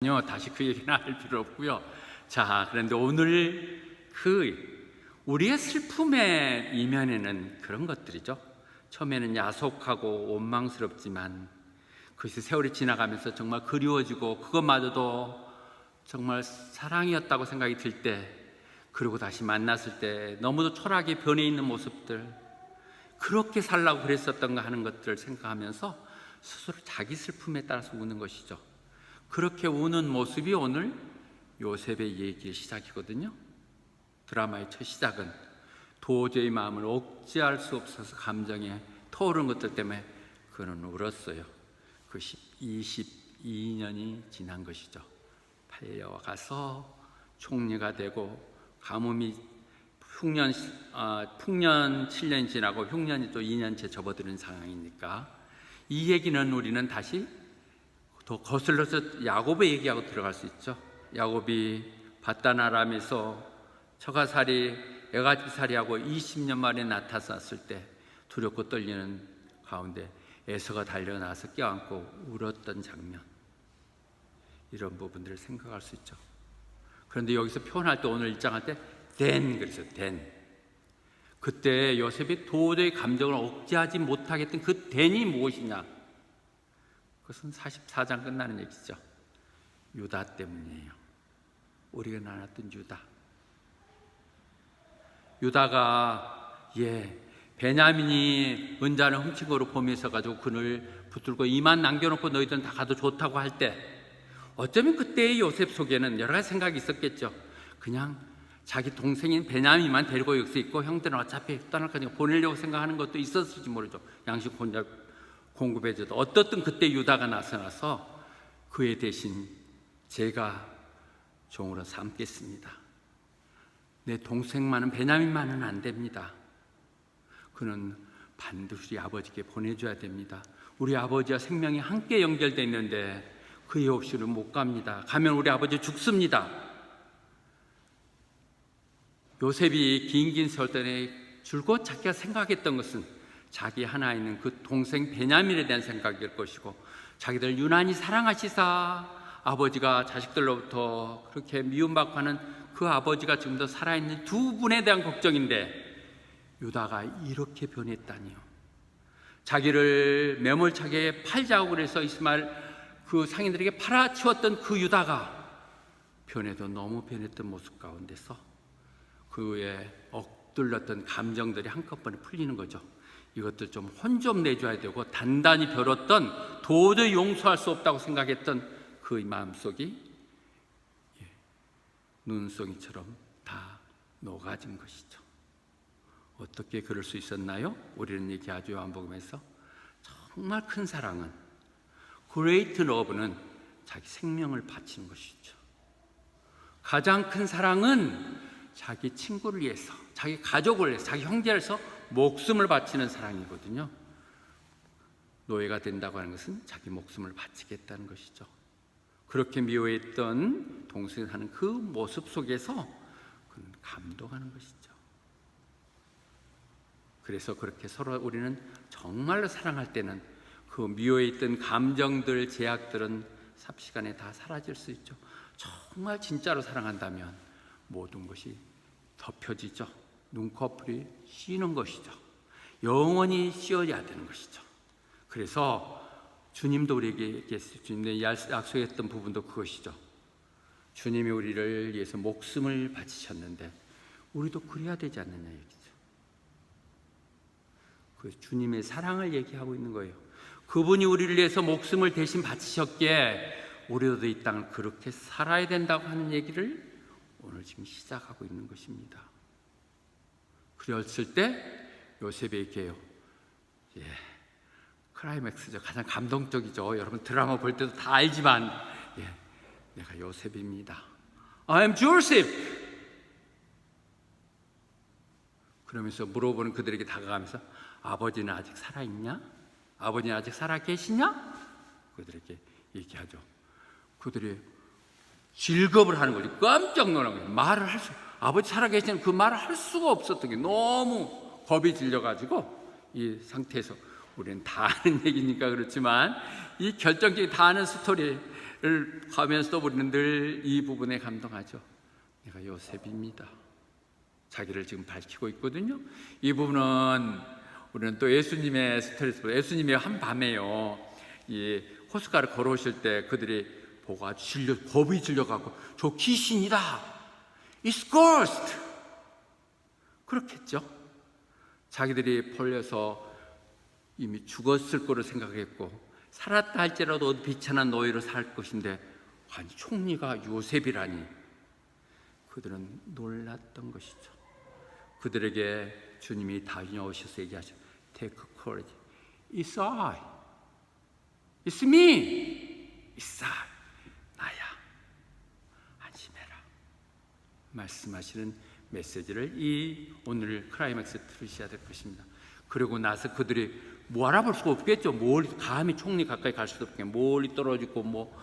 있으니까요. 다시 그 얘기는 할 필요 없고요. 자, 그런데 오늘 우리의 슬픔의 이면에는 그런 것들이죠. 처음에는 야속하고 원망스럽지만 그것이 세월이 지나가면서 정말 그리워지고 그것마저도 정말 사랑이었다고 생각이 들 때, 그리고 다시 만났을 때 너무도 초라하게 변해 있는 모습들, 그렇게 살라고 그랬었던가 하는 것들을 생각하면서 스스로 자기 슬픔에 따라서 우는 것이죠. 그렇게 우는 모습이 오늘 요셉의 얘기의 시작이거든요. 드라마의 첫 시작은 도저히 마음을 억제할 수 없어서 감정에 터오른 것들 때문에 그는 울었어요. 그 22년이 지난 것이죠. 팔려가서 총리가 되고 가뭄이 풍년 7년이 지나고 흉년이 또 2년째 접어드는 상황이니까 이 얘기는 우리는 다시 더 거슬러서 야곱의 얘기하고 들어갈 수 있죠. 야곱이 바단 아람에서 처가살이 애가집살이하고 20년 만에 나타났을 때 두렵고 떨리는 가운데 에서가 달려나서 껴안고 울었던 장면, 이런 부분들을 생각할 수 있죠. 그런데 여기서 표현할 때 오늘 일장할 때 then 그랬어요. then. 그때 요셉이 도저히 감정을 억제하지 못하겠던 그 then이 무엇이냐? 그것은 44장 끝나는 얘기죠. 유다 때문이에요. 우리가 나눴던 유다가 베냐민이 은잔을 훔친 거로 범해서 가지고 그를 붙들고 이만 남겨놓고 너희들은 다 가도 좋다고 할 때, 어쩌면 그때의 요셉 속에는 여러 가지 생각이 있었겠죠. 그냥 자기 동생인 베냐민만 데리고 여기서 있고 형들은 어차피 떠날 거니까 보내려고 생각하는 것도 있었을지 모르죠. 양식 공급해줘도. 어떻든 그때 유다가 나서나서 그의 대신 제가 종으로 삼겠습니다. 내 동생만은, 베냐민만은 안 됩니다. 그는 반드시 아버지께 보내줘야 됩니다. 우리 아버지와 생명이 함께 연결되어 있는데 그의 없이는 못 갑니다. 가면 우리 아버지 죽습니다. 요셉이 긴 세월 동안에 줄곧 자기가 생각했던 것은 자기 하나 있는 그 동생 베냐민에 대한 생각일 것이고, 자기들 유난히 사랑하시사 아버지가 자식들로부터 그렇게 미움받고 하는 그 아버지가 지금도 살아있는 두 분에 대한 걱정인데, 유다가 이렇게 변했다니요. 자기를 매몰차게 팔자고 그래서 이스마엘 그 상인들에게 팔아치웠던 그 유다가 변해도 너무 변했던 모습 가운데서 그의 억눌렸던 감정들이 한꺼번에 풀리는 거죠. 이것들 좀 혼 좀 내줘야 되고, 단단히 벼렀던, 도저히 용서할 수 없다고 생각했던 그 마음속이 눈송이처럼 다 녹아진 것이죠. 어떻게 그럴 수 있었나요? 우리는 얘기하죠. 요한복음에서 정말 큰 사랑은, Great Love는 자기 생명을 바치는 것이죠. 가장 큰 사랑은 자기 친구를 위해서, 자기 가족을 위해서, 자기 형제를 위해서 목숨을 바치는 사랑이거든요. 노예가 된다고 하는 것은 자기 목숨을 바치겠다는 것이죠. 그렇게 미워했던 동생이 하는 그 모습 속에서 그는 감동하는 것이죠. 그래서 그렇게 서로 우리는 정말로 사랑할 때는 그 미워했던 감정들, 제약들은 삽시간에 다 사라질 수 있죠. 정말 진짜로 사랑한다면 모든 것이 덮여지죠. 눈꺼풀이 씌는 것이죠. 영원히 씌어야 되는 것이죠. 그래서 주님도 우리에게 얘기했어요. 주님이 약속했던 부분도 그것이죠. 주님이 우리를 위해서 목숨을 바치셨는데 우리도 그래야 되지 않느냐 얘기죠. 그 주님의 사랑을 얘기하고 있는 거예요. 그분이 우리를 위해서 목숨을 대신 바치셨기에 우리도 이 땅을 그렇게 살아야 된다고 하는 얘기를 오늘 지금 시작하고 있는 것입니다. 그랬을 때 요셉이 얘기해요. 클라이맥스죠. 가장 감동적이죠. 여러분 드라마 볼 때도 다 알지만 내가 요셉입니다. I am Joseph. 그러면서 물어보는 그들에게 다가가면서 아버지는 아직 살아있냐? 아버지는 아직 살아계시냐? 그들에게 얘기하죠. 그들이 질겁을 하는 거지. 깜짝 놀란 거예요. 말을 할 수, 아버지 살아계시는 그 말을 할 수가 없었던 게 너무 겁이 질려가지고 이 상태에서 우리는 다 아는 얘기니까 그렇지만 이 결정적인 다 아는 스토리, 하면서 우리는 늘 이 부분에 감동하죠. 내가 요셉입니다. 자기를 지금 밝히고 있거든요. 이 부분은 우리는 또 예수님의 스토리에서 예수님이 한 밤에요, 이 호숫가를 걸어오실 때 그들이 보고 아주 겁이 질려가고 저 귀신이다, It's ghost, 그렇겠죠. 자기들이 폴려서 이미 죽었을 거로 생각했고 살았다 할지라도 비천한 노예로 살 것인데 아니 총리가 요셉이라니, 그들은 놀랐던 것이죠. 그들에게 주님이 다녀오셔서 얘기하죠. Take courage, It's I, It's me, It's I, 나야, 안심해라 말씀하시는 메시지를 이 오늘 클라이맥스 들으셔야 될 것입니다. 그리고 나서 그들이 뭐 알아볼 수가 없겠죠. 멀리 감히 총리 가까이 갈 수도 없게 멀리 떨어지고 뭐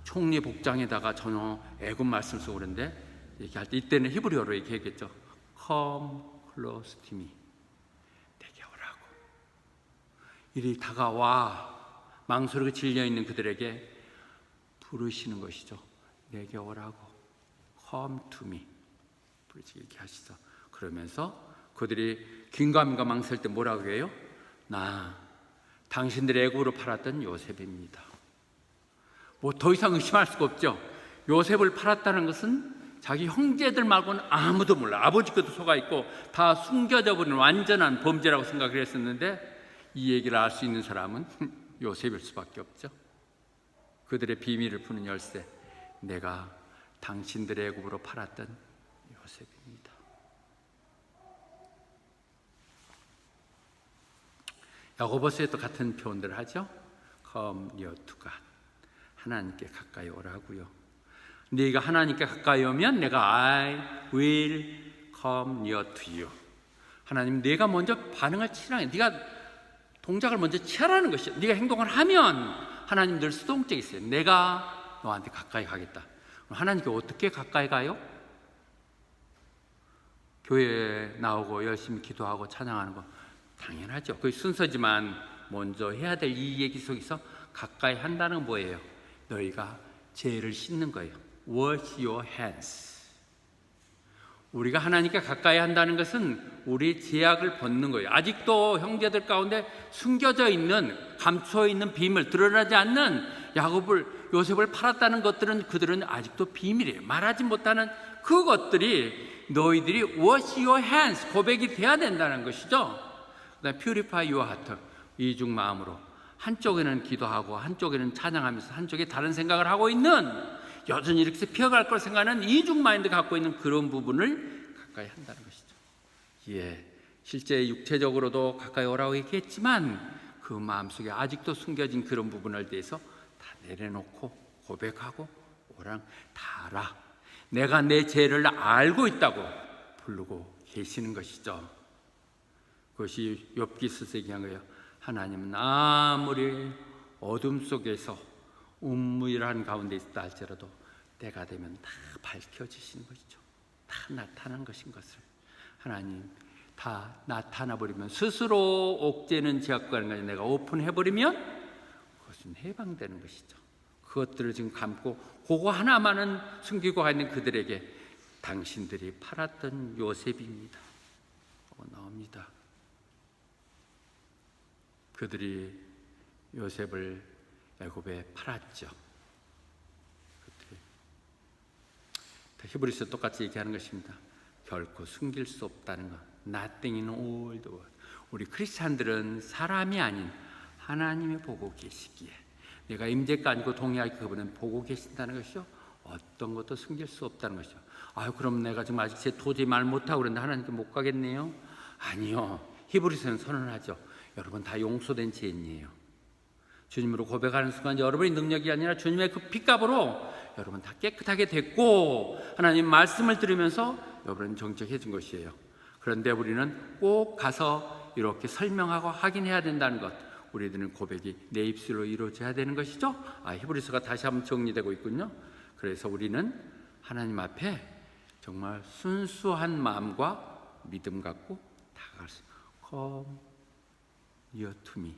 총리 복장에다가 전혀 애굽 말씀 쓰고 그런데 얘기할 때 이때는 히브리어로 얘기했겠죠. Come close to me, 내게 오라고. 이리 다가와 망설이고 질려있는 그들에게 부르시는 것이죠. 내게 오라고, Come to me, 부르시게 얘기하시죠. 그러면서 그들이 긴가민가 망설 때 뭐라고 해요? 나 당신들의 애굽으로 팔았던 요셉입니다. 뭐 더 이상 의심할 수가 없죠. 요셉을 팔았다는 것은 자기 형제들 말고는 아무도 몰라. 아버지 것도 속아 있고 다 숨겨져 버린 완전한 범죄라고 생각을 했었는데 이 얘기를 알 수 있는 사람은 요셉일 수밖에 없죠. 그들의 비밀을 푸는 열쇠, 내가 당신들의 애굽으로 팔았던 요셉입니다. 야고보서에도 같은 표현들을 하죠. Come near to God, 하나님께 가까이 오라고요. 네가 하나님께 가까이 오면 내가 I will come near to you. 하나님, 네가 먼저 반응을 취하라. 네가 동작을 먼저 취하라는 것이요. 네가 행동을 하면 하나님 늘 수동적이 있어요. 내가 너한테 가까이 가겠다. 하나님께 어떻게 가까이 가요? 교회에 나오고 열심히 기도하고 찬양하는 거 당연하죠. 그게 순서지만 먼저 해야 될 이 얘기 속에서 가까이 한다는 건 뭐예요? 너희가 죄를 씻는 거예요. Wash your hands. 우리가 하나님께 가까이 한다는 것은 우리 죄악을 벗는 거예요. 아직도 형제들 가운데 숨겨져 있는, 감춰 있는 비밀, 드러나지 않는 요셉을 팔았다는 것들은 그들은 아직도 비밀이에요. 말하지 못하는 그것들이 너희들이 wash your hands, 고백이 돼야 된다는 것이죠. 그다음에 purify your heart, 이중 마음으로 한쪽에는 기도하고 한쪽에는 찬양하면서 한쪽에 다른 생각을 하고 있는, 여전히 이렇게 피어갈 걸 생각하는 이중 마인드 갖고 있는 그런 부분을 가까이 한다는 것이죠. 예, 실제 육체적으로도 가까이 오라고 얘기했지만 그 마음속에 아직도 숨겨진 그런 부분을 대해서 다 내려놓고 고백하고 오랑 다 알아. 내가 내 죄를 알고 있다고 부르고 계시는 것이죠. 그것이 욥기서서 얘기한 거예요. 하나님은 아무리 어둠 속에서 음무일한 가운데 있다 할지라도 때가 되면 다 밝혀지시는 것이죠. 다 나타난 것인 것을 하나님 다 나타나 버리면, 스스로 옥죄는 죄악과는 내가 오픈해버리면 그것은 해방되는 것이죠. 그것들을 지금 감고 그거 하나만은 숨기고 있는 그들에게 당신들이 팔았던 요셉입니다 나옵니다. 그들이 요셉을 애굽에 팔았죠. 히브리서 똑같이 얘기하는 것입니다. 결코 숨길 수 없다는 것. Nothing in all the world. 우리 크리스찬들은 사람이 아닌 하나님이 보고 계시기에, 내가 임재가 아니고 동의할 그분은 보고 계신다는 것이죠. 어떤 것도 숨길 수 없다는 것이죠. 아유, 그럼 내가 지금 아직 제 도저히 말 못하고 그런데 하나님께 못 가겠네요? 아니요. 히브리서는 선언하죠. 여러분 다 용서된 죄인이에요. 주님으로 고백하는 순간 여러분의 능력이 아니라 주님의 그 핏값으로 여러분 다 깨끗하게 됐고, 하나님 말씀을 들으면서 여러분은 정직해진 것이에요. 그런데 우리는 꼭 가서 이렇게 설명하고 확인해야 된다는 것, 우리들은 고백이 내 입술로 이루어져야 되는 것이죠. 히브리서가 다시 한번 정리되고 있군요. 그래서 우리는 하나님 앞에 정말 순수한 마음과 믿음 갖고 다가갈 수, Come near to me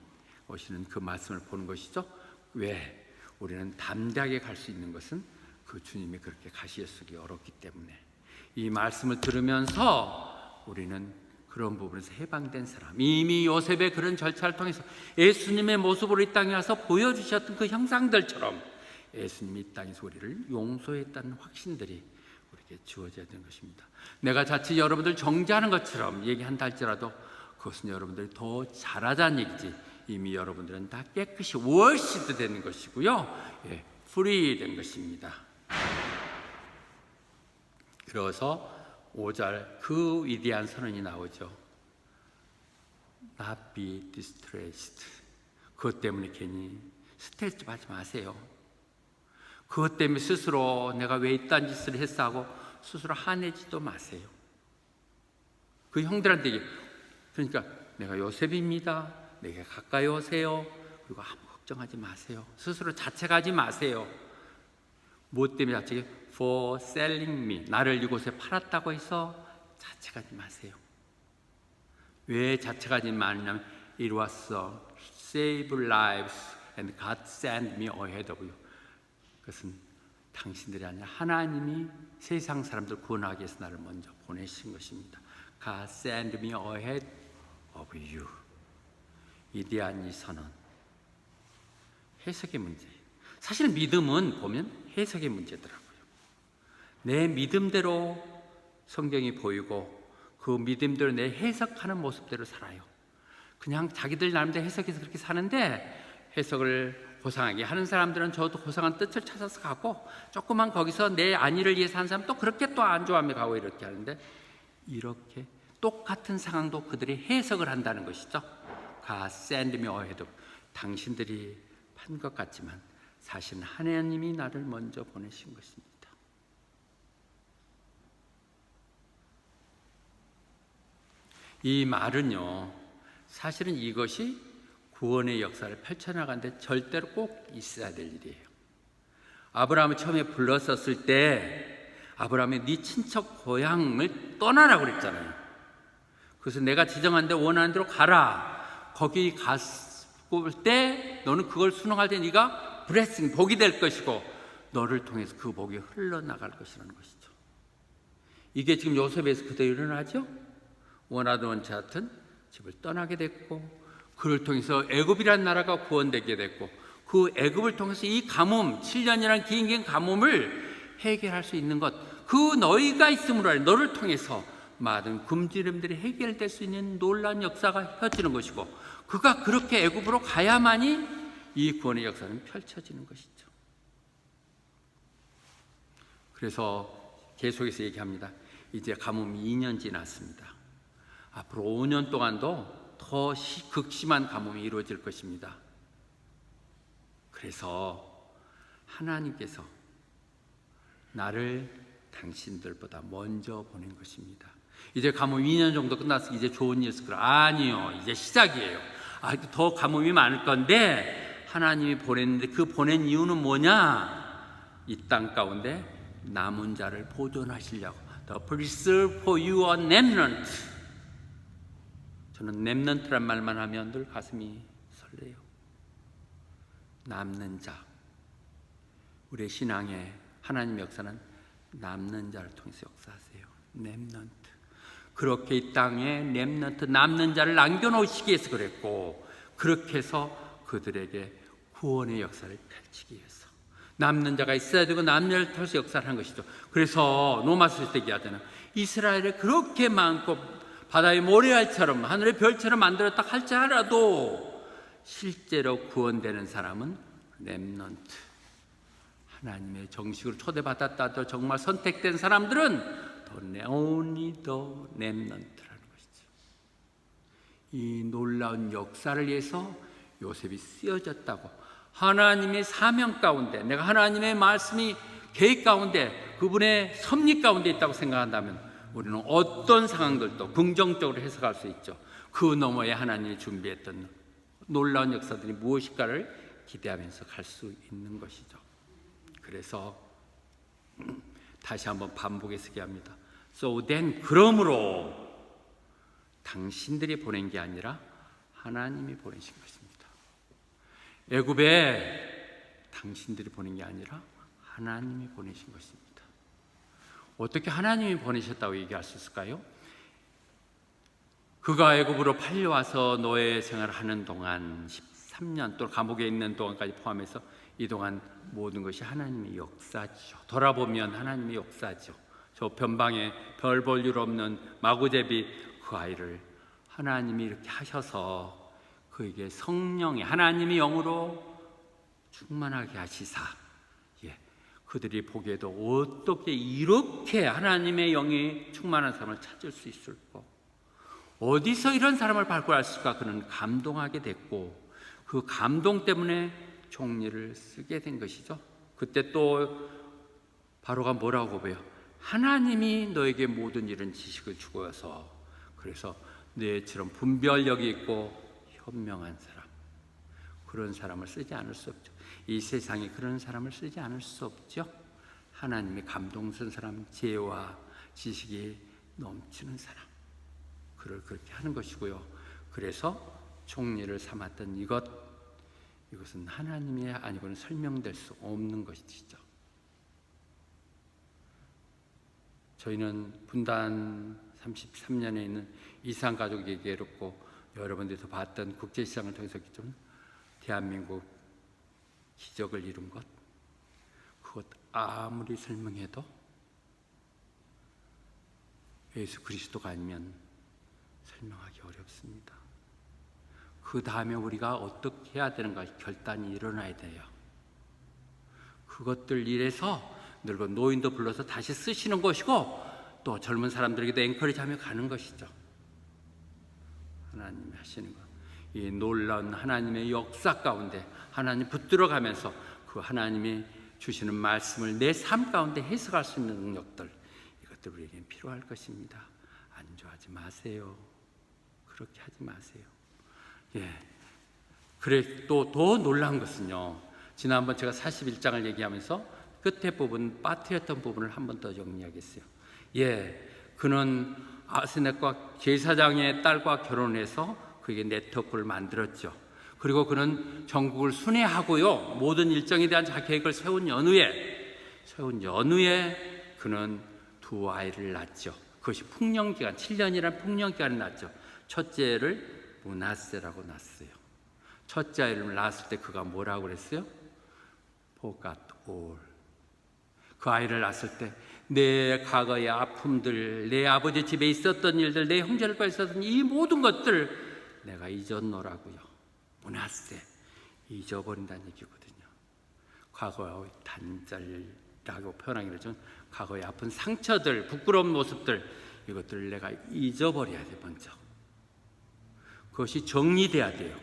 오시는 그 말씀을 보는 것이죠. 왜? 우리는 담대하게 갈 수 있는 것은 그 주님이 그렇게 가시었기 어렵기 때문에 이 말씀을 들으면서 우리는 그런 부분에서 해방된 사람, 이미 요셉의 그런 절차를 통해서 예수님의 모습으로 이 땅에 와서 보여주셨던 그 형상들처럼 예수님이 이 땅에서 우리를 용서했다는 확신들이 우리에게 주어져야 되는 것입니다. 내가 자칫 여러분들 정죄하는 것처럼 얘기한다 할지라도 그것은 여러분들이 더 잘하자는 얘기지, 이미 여러분들은 다 깨끗이 워시드 되는 것이고요, 프리 된 것입니다. 그래서 5절 그 위대한 선언이 나오죠. Not be distressed. 그것 때문에 괜히 스트레스 받지 마세요. 그것 때문에 스스로 내가 왜 이딴 짓을 했어 하고 스스로 화내지도 마세요. 그 형들한테 얘기해요. 그러니까 내가 요셉입니다. 내게 가까이 오세요. 그리고 아무 걱정하지 마세요. 스스로 자책하지 마세요. 무엇 때문에 자책해? For selling me. 나를 이곳에 팔았다고 해서 자책하지 마세요. 왜 자책하지 마냐면 It was to save lives and God sent me ahead of you. 그것은 당신들이 아니라 하나님이 세상 사람들 구원하기 위해서 나를 먼저 보내신 것입니다. God sent me ahead of you. 위대한 이 선언. 해석의 문제예요. 사실 믿음은 보면 해석의 문제더라고요. 내 믿음대로 성경이 보이고 그 믿음대로 내 해석하는 모습대로 살아요. 그냥 자기들 나름대로 해석해서 그렇게 사는데, 해석을 고상하게 하는 사람들은 저도 고상한 뜻을 찾아서 가고, 조그만 거기서 내 안위를 위해서 하는 사람 또 그렇게 또 안 좋아하며 가고 이렇게 하는데, 이렇게 똑같은 상황도 그들이 해석을 한다는 것이죠. God send me ahead. 당신들이 판 것 같지만 사실은 하나님이 나를 먼저 보내신 것입니다. 이 말은요, 사실은 이것이 구원의 역사를 펼쳐나가는데 절대로 꼭 있어야 될 일이에요. 아브라함을 처음에 불렀었을 때 아브라함이 네 친척 고향을 떠나라고 그랬잖아요. 그래서 내가 지정한 데 원하는 대로 가라. 거기 갔을 때 너는 그걸 순응할 때 네가 블레싱, 복이 될 것이고 너를 통해서 그 복이 흘러나갈 것이라는 것이죠. 이게 지금 요셉에서 그대로 일어나죠. 원하던 원치 않던 집을 떠나게 됐고, 그를 통해서 애굽이라는 나라가 구원되게 됐고, 그 애굽을 통해서 이 가뭄, 7년이라는 긴 가뭄을 해결할 수 있는 것, 그 너희가 있음으로 하여 너를 통해서 많은 굶주림들이 해결될 수 있는 놀라운 역사가 펼쳐지는 것이고, 그가 그렇게 애굽으로 가야만이 이 구원의 역사는 펼쳐지는 것이죠. 그래서 계속해서 얘기합니다. 이제 가뭄이 2년 지났습니다. 앞으로 5년 동안도 더 극심한 가뭄이 이루어질 것입니다. 그래서 하나님께서 나를 당신들보다 먼저 보낸 것입니다. 이제 가뭄 2년 정도 끝났으 이제 좋은 일 있을 거라. 아니요, 이제 시작이에요. 더 가뭄이 많을 건데 하나님이 보냈는데, 그 보낸 이유는 뭐냐? 이 땅 가운데 남은 자를 보존하시려고. The preserve for you a remnant. 저는 렘넌트란 말만 하면 늘 가슴이 설레요. 남는 자. 우리의 신앙의 하나님 역사는 남는 자를 통해서 역사하세요. 렘넌트. 그렇게 이 땅에 렘넌트, 남는 자를 남겨놓으시기 위해서 그랬고, 그렇게 해서 그들에게 구원의 역사를 펼치기 위해서 남는 자가 있어야 되고 남는 자를 통해서 역사를 한 것이죠. 그래서 로마서 때 얘기하잖아요. 이스라엘을 그렇게 많고 바다의 모래알처럼 하늘의 별처럼 만들었다 할지라도 실제로 구원되는 사람은 렘넌트, 하나님의 정식으로 초대받았다도 정말 선택된 사람들은 only the remnant라는 것이죠. 이 놀라운 역사를 위해서 요셉이 쓰여졌다고, 하나님의 사명 가운데, 내가 하나님의 말씀이 계획 가운데, 그분의 섭리 가운데 있다고 생각한다면 우리는 어떤 상황들도 긍정적으로 해석할 수 있죠. 그 너머에 하나님이 준비했던 놀라운 역사들이 무엇일까를 기대하면서 갈 수 있는 것이죠. 그래서 다시 한번 반복해서 얘기합니다. So then, 그러므로 당신들이 보낸 게 아니라 하나님이 보내신 것입니다. 애굽에 당신들이 보낸 게 아니라 하나님이 보내신 것입니다. 어떻게 하나님이 보내셨다고 얘기할 수 있을까요? 그가 애굽으로 팔려와서 노예 생활을 하는 동안 13년 또 감옥에 있는 동안까지 포함해서 이 동안 모든 것이 하나님의 역사죠. 돌아보면 하나님의 역사죠. 저 변방에 별 볼 일 없는 마구제비 그 아이를 하나님이 이렇게 하셔서 그에게 성령의 하나님의 영으로 충만하게 하시사, 그들이 보기에도 어떻게 이렇게 하나님의 영이 충만한 사람을 찾을 수 있을까? 어디서 이런 사람을 발굴했을까? 그는 감동하게 됐고 그 감동 때문에 종리를 쓰게 된 것이죠. 그때 또 바로가 뭐라고 고백해요? 하나님이 너에게 모든 이런 지식을 주어서 그래서 너희처럼 분별력이 있고 현명한 사람, 그런 사람을 쓰지 않을 수 없죠. 이 세상에 그런 사람을 쓰지 않을 수 없죠. 하나님이 감동스러운 사람, 지혜와 지식이 넘치는 사람, 그를 그렇게 하는 것이고요. 그래서 종리를 삼았던 이것은 하나님이 아니고는 설명될 수 없는 것이죠. 저희는 분단 33년에 있는 이산가족에게 이렇고 여러분들도 봤던 국제시장을 통해서 좀 대한민국 기적을 이룬 것, 그것 아무리 설명해도 예수 그리스도가 아니면 설명하기 어렵습니다. 그 다음에 우리가 어떻게 해야 되는가 결단이 일어나야 돼요. 그것들 일에서 늙은 노인도 불러서 다시 쓰시는 것이고 또 젊은 사람들에게도 엔커리지하며 가는 것이죠. 하나님이 하시는 것, 이 놀라운 하나님의 역사 가운데 하나님 붙들어가면서 그 하나님이 주시는 말씀을 내 삶 가운데 해석할 수 있는 능력들, 이것들 우리에겐 필요할 것입니다. 안주하지 마세요. 그렇게 하지 마세요. 그래, 또 더 놀라운 것은요, 지난번 제가 41장을 얘기하면서 끝에 부분 빠뜨렸던 부분을 한 번 더 정리하겠어요. 그는 아스넷과 제사장의 딸과 결혼해서 그에게 네트워크를 만들었죠. 그리고 그는 전국을 순회하고요, 모든 일정에 대한 자기 계획을 세운 연후에 그는 두 아이를 낳죠. 그것이 풍년기간, 7년이라는 풍년기간을 낳죠. 첫째를 므낫세라고 낳았어요. 첫째 아이를 낳았을 때 그가 뭐라고 그랬어요? Forgot all. 그 아이를 낳았을 때 내 과거의 아픔들, 내 아버지 집에 있었던 일들, 내 형제들과 있었던 이 모든 것들 내가 잊었노라고요. 므낫세, 잊어버린다는 얘기거든요. 과거의 단절이라고 표현하기 그러죠. 과거의 아픈 상처들, 부끄러운 모습들, 이것들을 내가 잊어버려야 돼. 먼저 그것이 정리돼야 돼요.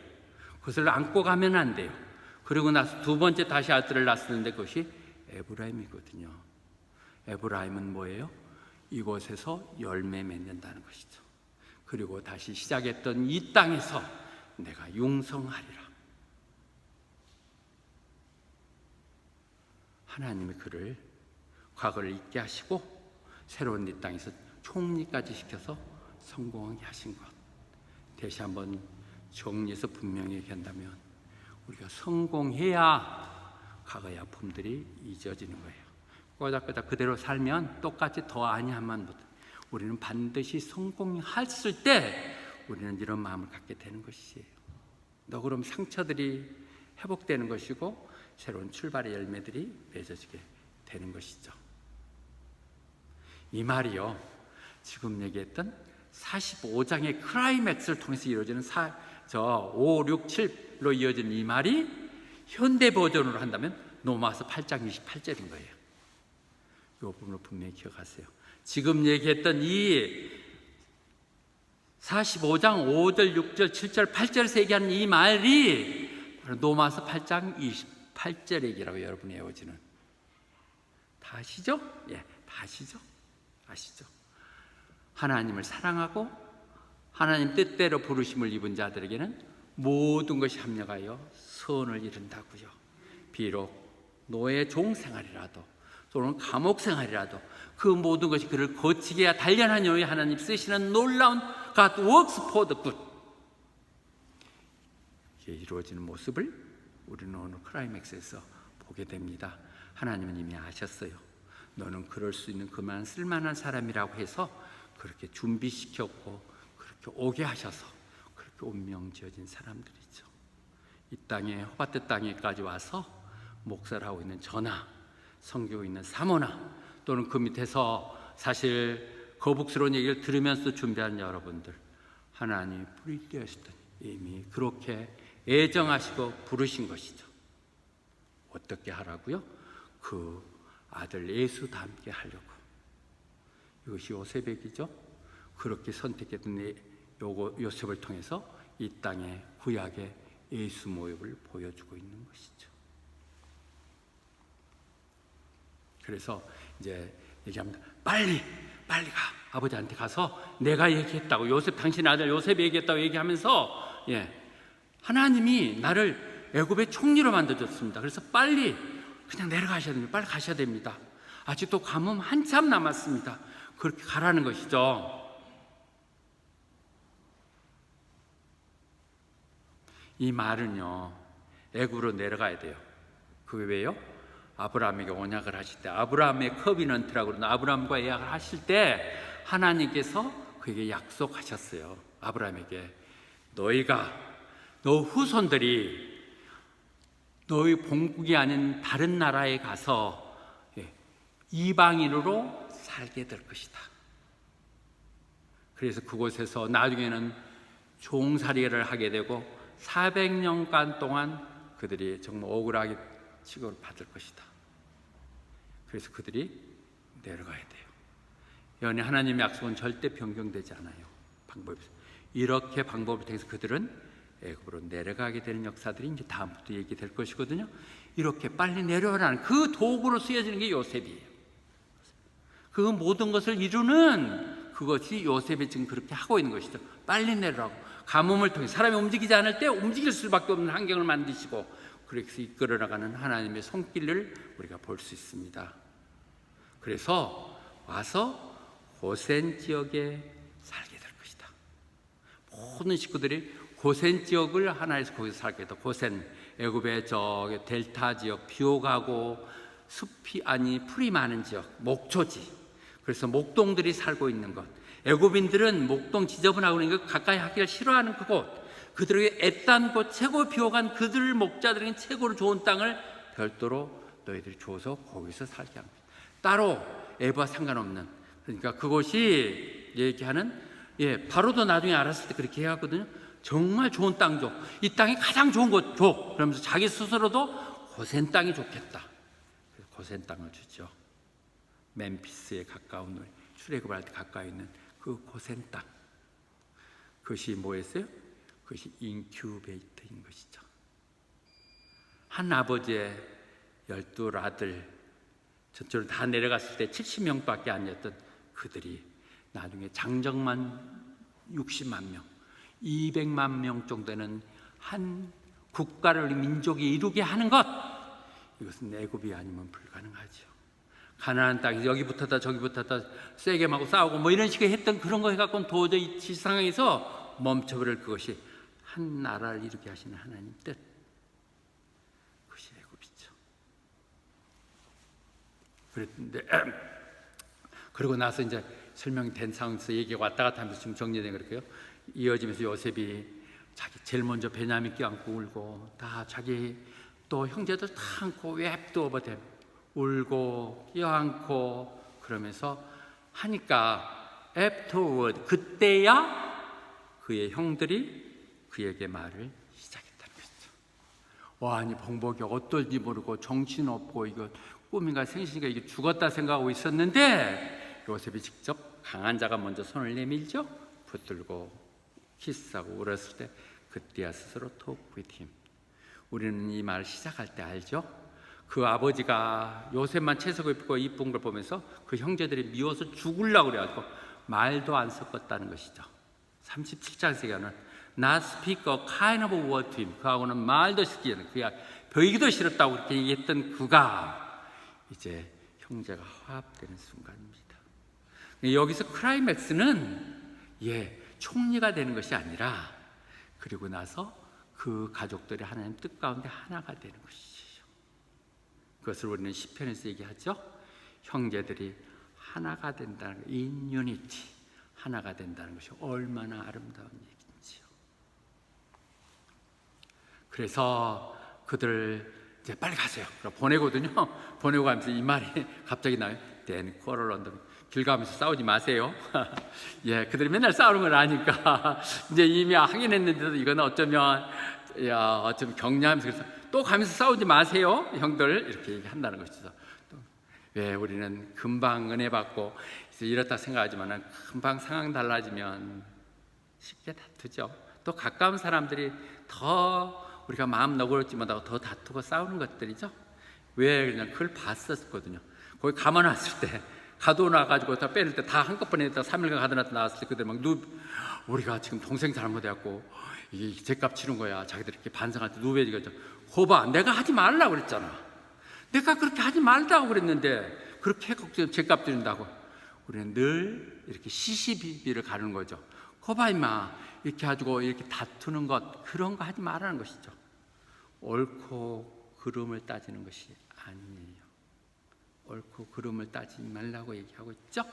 그것을 안고 가면 안 돼요. 그리고 나서 두 번째 다시 아들을 낳았는데 그것이 에브라임이거든요. 에브라임은 뭐예요? 이곳에서 열매 맺는다는 것이죠. 그리고 다시 시작했던 이 땅에서 내가 융성하리라. 하나님이 그를 과거를 잊게 하시고 새로운 이 땅에서 총리까지 시켜서 성공하게 하신 것, 다시 한번 정리해서 분명히 얘기한다면 우리가 성공해야 과거의 아픔들이 잊어지는 거예요. 꼬닥꼬닥 그대로 살면 똑같이 더 아니하면 못. 우리는 반드시 성공했을 때 우리는 이런 마음을 갖게 되는 것이에요. 그럼 상처들이 회복되는 것이고 새로운 출발의 열매들이 맺어지게 되는 것이죠. 이 말이요, 지금 얘기했던 45장의 클라이맥스를 통해서 이루어지는 5, 6, 7로 이어지는 이 말이 현대 버전으로 한다면 로마서 8장 28절인 거예요. 이 부분을 분명히 기억하세요. 지금 얘기했던 이 45장 5절, 6절, 7절, 8절에서 얘기하는 이 말이 로마서 8장 28절 얘기라고 여러분이 외워지는. 다 아시죠? 다 아시죠? 하나님을 사랑하고 하나님 뜻대로 부르심을 입은 자들에게는 모든 것이 합력하여 선을 이룬다고요. 비록 노예 종생활이라도 또는 감옥 생활이라도 그 모든 것이 그를 거치게 단련한 이후에 하나님 쓰시는 놀라운 God works for the good, 이게 이루어지는 모습을 우리는 오늘 클라이맥스에서 보게 됩니다. 하나님은 이미 아셨어요. 너는 그럴 수 있는 그만 쓸만한 사람이라고 해서 그렇게 준비시켰고 그렇게 오게 하셔서 그렇게 운명 지어진 사람들이죠. 이 땅에 호바트 땅에까지 와서 목사를 하고 있는 저나 선교에 있는 사모나 또는 그 밑에서 사실 거북스러운 얘기를 들으면서 준비하는 여러분들, 하나님이 뿌리 떼었더니 이미 그렇게 애정하시고 부르신 것이죠. 어떻게 하라고요? 그 아들 예수 닮게 하려고. 이것이 요셉의 얘기죠. 그렇게 선택했던 요셉을 통해서 이 땅에 구약의 예수 모습을 보여주고 있는 것이죠. 그래서 이제 얘기합니다. 빨리 가. 아버지한테 가서 내가 얘기했다고, 요셉 당신 아들 요셉이 얘기했다고 얘기하면서, 하나님이 나를 애굽의 총리로 만들어줬습니다. 그래서 빨리 그냥 내려가셔야 됩니다. 빨리 가셔야 됩니다. 아직도 가뭄 한참 남았습니다. 그렇게 가라는 것이죠. 이 말은요, 애굽으로 내려가야 돼요. 그게 왜요? 아브라함에게 언약을 하실 때, 아브라함의 커비넌트라고 그러는 아브라함과 예약을 하실 때 하나님께서 그에게 약속하셨어요. 아브라함에게 너 후손들이 너희 본국이 아닌 다른 나라에 가서 이방인으로 살게 될 것이다. 그래서 그곳에서 나중에는 종살이를 하게 되고 400년간 동안 그들이 정말 억울하게 취급을 받을 것이다. 그래서 그들이 내려가야 돼요. 여러분, 하나님의 약속은 절대 변경되지 않아요. 이렇게 방법을 통해서 그들은 애굽으로 내려가게 되는 역사들이 이제 다음부터 얘기될 것이거든요. 이렇게 빨리 내려오라는 그 도구로 쓰여지는 게 요셉이에요. 그 모든 것을 이루는 그것이 요셉이 지금 그렇게 하고 있는 것이죠. 빨리 내려라고. 가뭄을 통해 사람이 움직이지 않을 때 움직일 수밖에 없는 환경을 만드시고 그렇게 이끌어 나가는 하나님의 손길을 우리가 볼 수 있습니다. 그래서 와서 고센 지역에 살게 될 것이다. 모든 식구들이 고센 지역을 하나에서 거기서 살게 돼. 고센, 애굽의 저 델타 지역, 비옥하고 풀이 많은 지역, 목초지. 그래서 목동들이 살고 있는 것. 애굽인들은 목동 지저분하고 있는 것 가까이 하기를 싫어하는 그곳. 그들에게 애딴 곳, 최고 비옥한 그들 목자들에게 최고로 좋은 땅을 별도로 너희들이 줘서 거기서 살게 합니다. 따로 애굽과 상관없는, 그러니까 그곳이 얘기하는, 바로도 나중에 알았을 때 그렇게 해왔거든요. 정말 좋은 땅 줘. 이 땅이 가장 좋은 곳 줘. 그러면서 자기 스스로도 고센 땅이 좋겠다. 그래서 고센 땅을 주죠. 멤피스에 가까운, 출애굽할 때 가까이 있는 그 고센 땅. 그것이 뭐였어요? 그것이 인큐베이터인 것이죠. 한 아버지의 12 아들, 저쪽으로 다 내려갔을 때 70명밖에 아니었던 그들이 나중에 장정만 60만 명, 200만 명 정도는 한 국가를, 민족이 이루게 하는 것, 이것은 애굽이 아니면 불가능하죠. 가나안 땅에서 여기부터다 저기부터다 세겜하고 싸우고 뭐 이런 식의 했던 그런 거 해갖고는 도저히 지상에서 멈춰버릴, 그것이 한 나라를 이루게 하시는 하나님 뜻, 그것이 애굽이죠. 그랬는데 그러고 나서 이제 설명이 된 상황에서 얘기가 왔다 갔다 하면서 지금 정리된 거예요. 이어지면서 요셉이 자기 제일 먼저 베냐민 껴안고 울고, 다 자기 또 형제들 다 안고 웹도 오버댐 울고 껴안고 그러면서 하니까 afterward, 그때야 그의 형들이 그에게 말을 시작했다는 것이죠. 와, 아니 봉복이 어떨지 모르고 정신없고 이거 꿈인가 생신인가 이게 죽었다 생각하고 있었는데 요셉이 직접 강한 자가 먼저 손을 내밀죠. 붙들고 키스하고 울었을 때 그때야 스스로 talk with him. 우리는 이 말을 시작할 때 알죠? 그 아버지가 요셉만 채색을 입고 이쁜 걸 보면서 그 형제들이 미워서 죽으려고 그래가지고 말도 안 섞었다는 것이죠. 37장세기 하는 not speak a kind of word to him. 그하고는 말도 시키지 않는, 그야 보이기도 싫었다고 그렇게 얘기했던 그가 이제 형제가 화합되는 순간입니다. 여기서 클라이맥스는 총리가 되는 것이 아니라 그리고 나서 그 가족들이 하나님 뜻 가운데 하나가 되는 것이죠. 그것을 우리는 시편에서 얘기하죠. 형제들이 하나가 된다는 것, in unity, 하나가 된다는 것이 얼마나 아름다운 얘기인지요. 그래서 그들을 이제 빨리 가세요. 보내거든요. 보내고 가면서 이 말이 갑자기 나요. Then quarrel on the 길 가면서 싸우지 마세요. 예, 그들이 맨날 싸우는 걸 아니까 이제 이미 하긴 했는데도 이거는 어쩌면 격려하면서 그래서 또 가면서 싸우지 마세요, 형들 이렇게 얘기한다는 것이죠. 왜 우리는 금방 은혜 받고 이렇다 생각하지만 금방 상황 달라지면 쉽게 다투죠. 또 가까운 사람들이 더 우리가 마음 너그럽지 못하고 더 다투고 싸우는 것들이죠. 왜 그냥 그걸 봤었거든요. 거기 가만 왔을 때 가둬놔가지고 다 빼낼 때 다 한꺼번에 3일간 가둬놨다 나왔을 때 그들 막 우리가 지금 동생 잘못해갖고 이게 죄값 치는 거야. 자기들 이렇게 반성할 때 누베지가 거봐, 내가 하지 말라고 그랬잖아. 내가 그렇게 하지 말라고 그랬는데 그렇게 죄값 드린다고. 우리는 늘 이렇게 시시비비를 가르는 거죠. 거봐 임마, 이렇게 가지고 이렇게 다투는 것, 그런 거 하지 말라는 것이죠. 옳고 그름을 따지는 것이 아니에요. 옳고 그름을 따지지 말라고 얘기하고 있죠.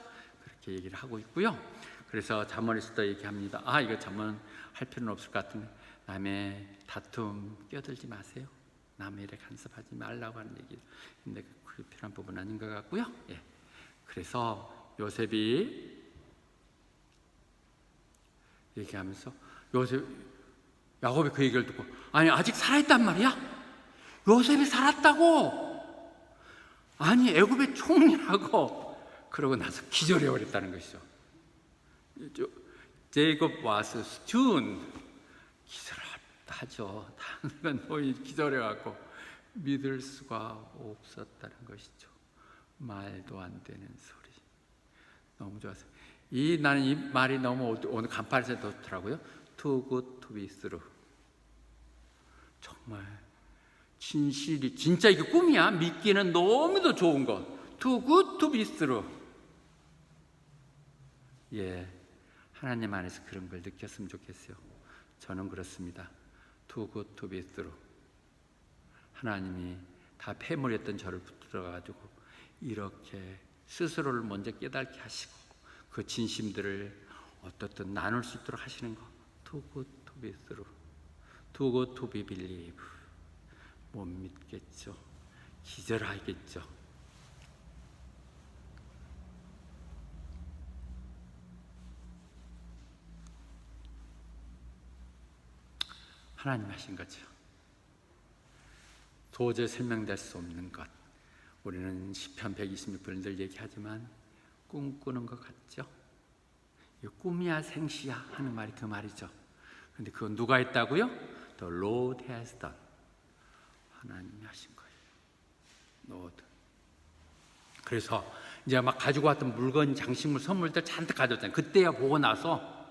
그렇게 얘기를 하고 있고요. 그래서 잠언에서도 얘기합니다. 이거 잠언 할 필요는 없을 것 같은데 남의 다툼 끼어들지 마세요. 남의 일에 간섭하지 말라고 하는 얘기. 근데 그게 필요한 부분은 아닌 것 같고요. 예. 그래서 요셉이 얘기하면서 야곱이 그 얘기를 듣고 아니 아직 살아있단 말이야? 요셉이 살았다고? 아니 애굽의 총리라고. 그러고 나서 기절해 버렸다는 것이죠. 제이콥 와서 스튜은 기절하죠. 당연히 기절해갖고 믿을 수가 없었다는 것이죠. 말도 안 되는 소리. 너무 좋았어요. 나는 이 말이 너무 오늘 간판에서 좋더라고요. Too good to be true. 정말 진실이 진짜 이게 꿈이야. 믿기는 너무도 좋은 것. Too good to be true. 예, 하나님 안에서 그런 걸 느꼈으면 좋겠어요. 저는 그렇습니다. Too good to be true. 하나님이 다 패물했던 저를 붙들어가지고 이렇게 스스로를 먼저 깨닫게 하시고 그 진심들을 어떻든 나눌 수 있도록 하시는 거. Too good to be true. Too good to be believe. 못 믿겠죠. 기절하겠죠. 하나님 하신 거죠. 도저히 설명될 수 없는 것. 우리는 시편 126편을 늘 얘기하지만 꿈꾸는 것 같죠. 꿈이야 생시야 하는 말이 그 말이죠. 그런데 그건 누가 했다고요? The Lord has done. 하나님이 하신 거예요. Lord. 그래서 이제 막 가지고 왔던 물건, 장식물, 선물들 잔뜩 가져왔잖아요. 그때야 보고 나서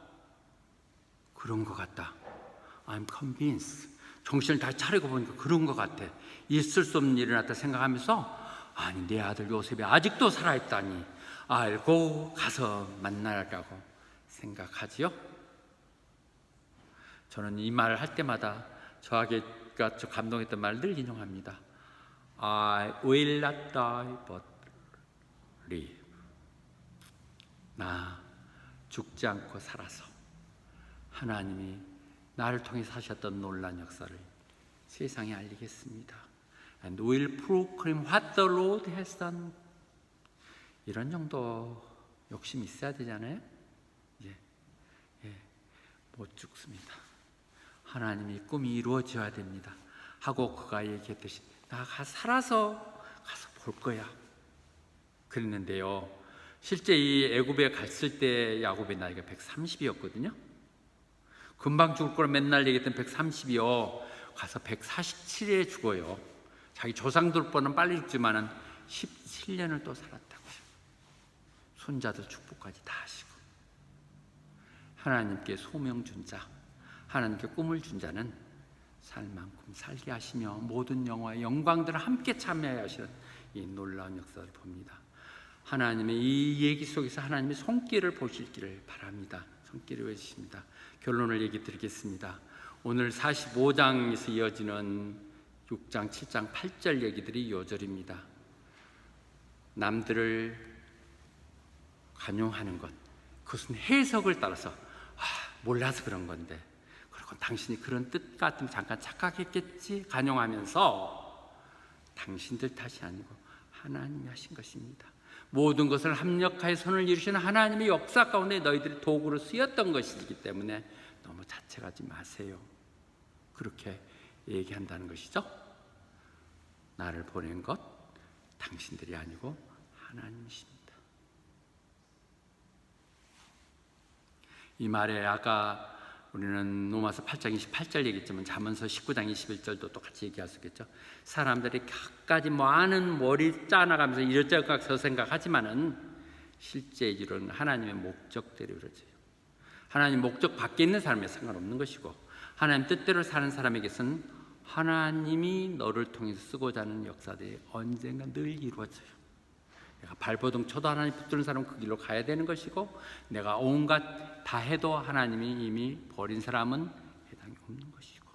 그런 것 같다. I'm convinced. 정신을 다시 차리고 보니까 그런 것 같아. 있을 수 없는 일이 일어났다 생각하면서 아니 내 아들 요셉이 아직도 살아있다니 알고 가서 만나라고 생각하지요. 저는 이 말을 할 때마다 저에게가 감동했던 말을 늘 인용합니다. I will not die but live. 나 죽지 않고 살아서 하나님이 나를 통해 사셨던 놀라운 역사를 세상에 알리겠습니다. And will proclaim what the Lord has done. 이런 정도 욕심이 있어야 되잖아요. 못 죽습니다. 하나님이 꿈이 이루어져야 됩니다. 하고 그가 얘기했듯이 나가 살아서 가서 볼 거야. 그랬는데요. 실제 이 애굽에 갔을 때 야곱의 나이가 130이었거든요. 금방 죽을 거라 맨날 얘기했던 130이요. 가서 147에 죽어요. 자기 조상들 뻔은 빨리 죽지만은 17년을 또 살았다고요. 손자들 축복까지 다 하시고. 하나님께 소명 준 자, 하나님께 꿈을 준 자는 살 만큼 살게 하시며 모든 영화의 영광들을 함께 참여하여 하시는 이 놀라운 역사를 봅니다. 하나님의 이 얘기 속에서 하나님의 손길을 보실기를 바랍니다. 손길을 보여주십니다. 결론을 얘기 드리겠습니다. 오늘 45장에서 이어지는 6장, 7장, 8절 얘기들이 요절입니다. 남들을 간용하는 것, 그것은 해석을 따라서 몰라서 그런 건데, 그리고 당신이 그런 뜻 같으면 잠깐 착각했겠지 간용하면서 당신들 탓이 아니고 하나님이 하신 것입니다. 모든 것을 합력하여 손을 이루시는 하나님의 역사 가운데 너희들이 도구로 쓰였던 것이기 때문에 너무 자책하지 마세요. 그렇게 얘기한다는 것이죠. 나를 보낸 것 당신들이 아니고 하나님이십니다. 이 말에 아까 우리는 로마서 8장 28절 얘기했지만 잠언서 19장 21절도 똑같이 얘기할 수 있겠죠. 사람들이 각가지 많은 머리 짜나가면서 이것저것 생각하지만은 실제 이루는 하나님의 목적대로 이루어져요. 하나님 목적 밖에 있는 사람에 상관없는 것이고, 하나님 뜻대로 사는 사람에게서는 하나님이 너를 통해서 쓰고자 하는 역사들이 언젠가 늘 이루어져요. 내가 발버둥 쳐도 하나님 붙드는 사람은 그 길로 가야 되는 것이고, 내가 온갖 다 해도 하나님이 이미 버린 사람은 해당이 없는 것이고,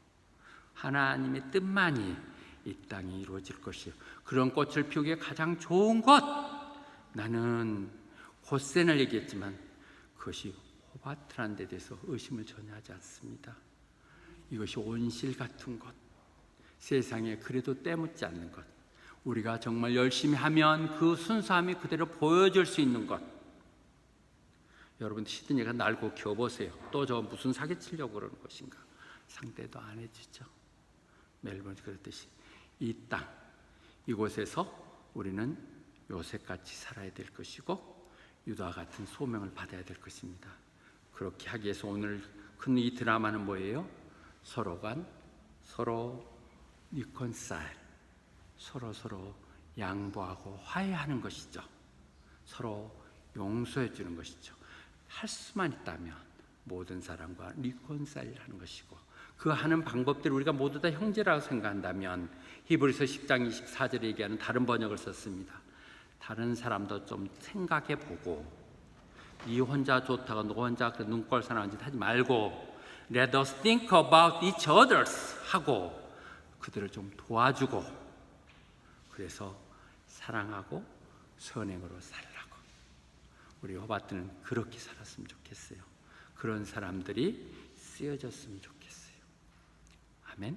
하나님의 뜻만이 이 땅에 이루어질 것이요, 그런 꽃을 피우기에 가장 좋은 것, 나는 호센을 얘기했지만 그것이 호바트라는 데 대해서 의심을 전혀 하지 않습니다. 이것이 온실 같은 것, 세상에 그래도 때묻지 않는 것, 우리가 정말 열심히 하면 그 순수함이 그대로 보여줄 수 있는 것. 여러분 시드니가 날고 겨보세요. 또 저 무슨 사기치려고 그러는 것인가? 상대도 안 해주죠. 멜번이 그랬듯이 이 땅, 이곳에서 우리는 요셉같이 살아야 될 것이고 유다와 같은 소명을 받아야 될 것입니다. 그렇게 하기 위해서 오늘 큰 이 드라마는 뭐예요? 서로 리콘사일, 서로 양보하고 화해하는 것이죠. 서로 용서해 주는 것이죠. 할 수만 있다면 모든 사람과 리콘사일 하는 것이고, 그 하는 방법들을 우리가 모두 다 형제라고 생각한다면 히브리서 10장 24절에 얘기하는 다른 번역을 썼습니다. 다른 사람도 좀 생각해 보고, 네 혼자 좋다고 너 혼자 그 눈꼴 사나운 짓 하지 말고 Let us think about each others 하고 그들을 좀 도와주고, 그래서 사랑하고 선행으로 살라고. 우리 호바트는 그렇게 살았으면 좋겠어요. 그런 사람들이 쓰여졌으면 좋겠어요. 아멘.